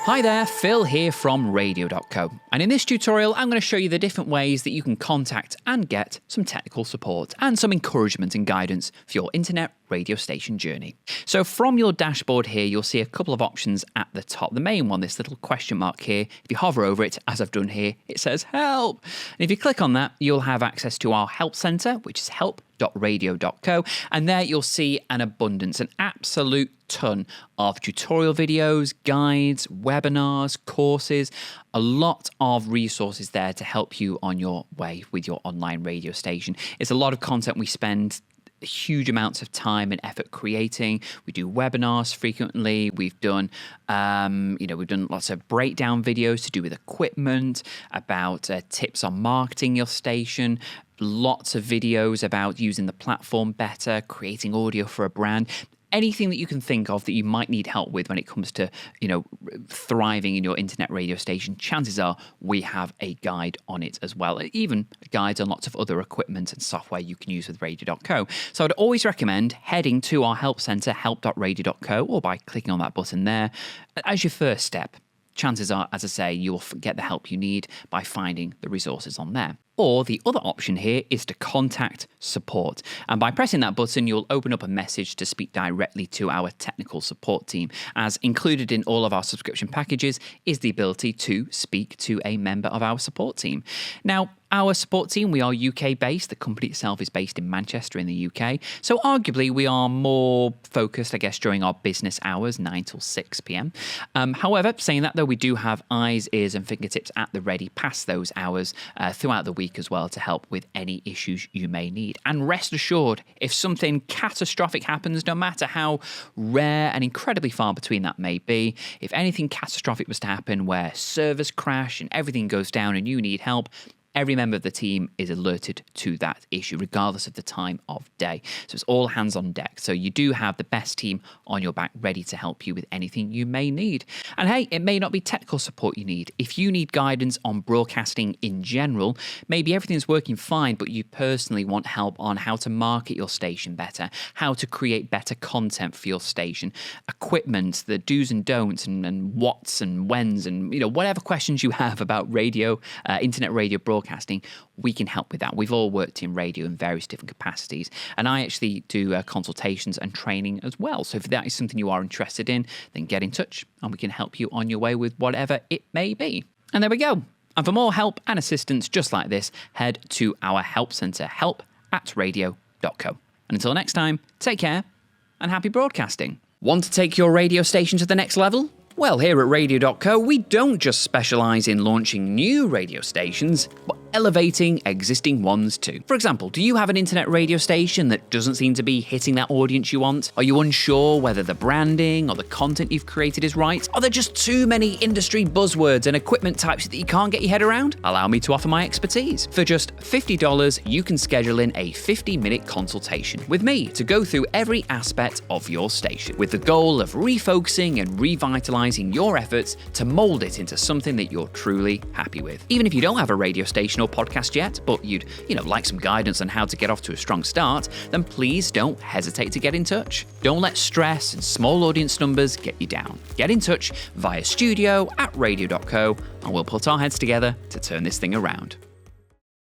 Hi there, Phil here from Radio.co, and in this tutorial I'm going to show you the different ways that you can contact and get some technical support and some encouragement and guidance for your internet radio station journey. So from your dashboard here, you'll see a couple of options at the top. The main one, this little question mark here, if you hover over it, as I've done here, it says help. And if you click on that, you'll have access to our help center, which is help.radio.co, and there you'll see an absolute ton of tutorial videos, guides, webinars, courses, a lot of resources there to help you on your way with your online radio station. It's a lot of content we spend huge amounts of time and effort creating. We do webinars frequently. We've done, lots of breakdown videos to do with equipment, about tips on marketing your station, lots of videos about using the platform better, creating audio for a brand. Anything that you can think of that you might need help with when it comes to, thriving in your internet radio station, chances are we have a guide on it as well. Even guides on lots of other equipment and software you can use with Radio.co. So I'd always recommend heading to our help center, help.radio.co, or by clicking on that button there as your first step. Chances are, as I say, you will get the help you need by finding the resources on there. Or the other option here is to contact support. And by pressing that button, you'll open up a message to speak directly to our technical support team. As included in all of our subscription packages is the ability to speak to a member of our support team. Now, our support team, we are UK-based. The company itself is based in Manchester in the UK. So arguably, we are more focused, I guess, during our business hours, 9 till 6 p.m. However, saying that, though, we do have eyes, ears and fingertips at the ready past those hours throughout the week as well to help with any issues you may need. And rest assured, if something catastrophic happens, no matter how rare and incredibly far between that may be, if anything catastrophic was to happen where servers crash and everything goes down and you need help, every member of the team is alerted to that issue, regardless of the time of day. So it's all hands on deck. So you do have the best team on your back ready to help you with anything you may need. And hey, it may not be technical support you need. If you need guidance on broadcasting in general, maybe everything's working fine, but you personally want help on how to market your station better, how to create better content for your station, equipment, the do's and don'ts, and what's and when's, and whatever questions you have about radio, internet radio broadcasting, we can help with that. We've all worked in radio in various different capacities, and I actually do consultations and training as well. So if that is something you are interested in, then get in touch and we can help you on your way with whatever it may be. And there we go. And for more help and assistance just like this, head to our help center, help@radio.co. And until next time, take care and happy broadcasting. Want to take your radio station to the next level? Well, here at Radio.co, we don't just specialise in launching new radio stations, but elevating existing ones too. For example, do you have an internet radio station that doesn't seem to be hitting that audience you want? Are you unsure whether the branding or the content you've created is right? Are there just too many industry buzzwords and equipment types that you can't get your head around? Allow me to offer my expertise. For just $50, you can schedule in a 50-minute consultation with me to go through every aspect of your station, with the goal of refocusing and revitalising your efforts to mould it into something that you're truly happy with. Even if you don't have a radio station or podcast yet, but you'd like some guidance on how to get off to a strong start, then please don't hesitate to get in touch. Don't let stress and small audience numbers get you down. Get in touch via studio@radio.co and we'll put our heads together to turn this thing around.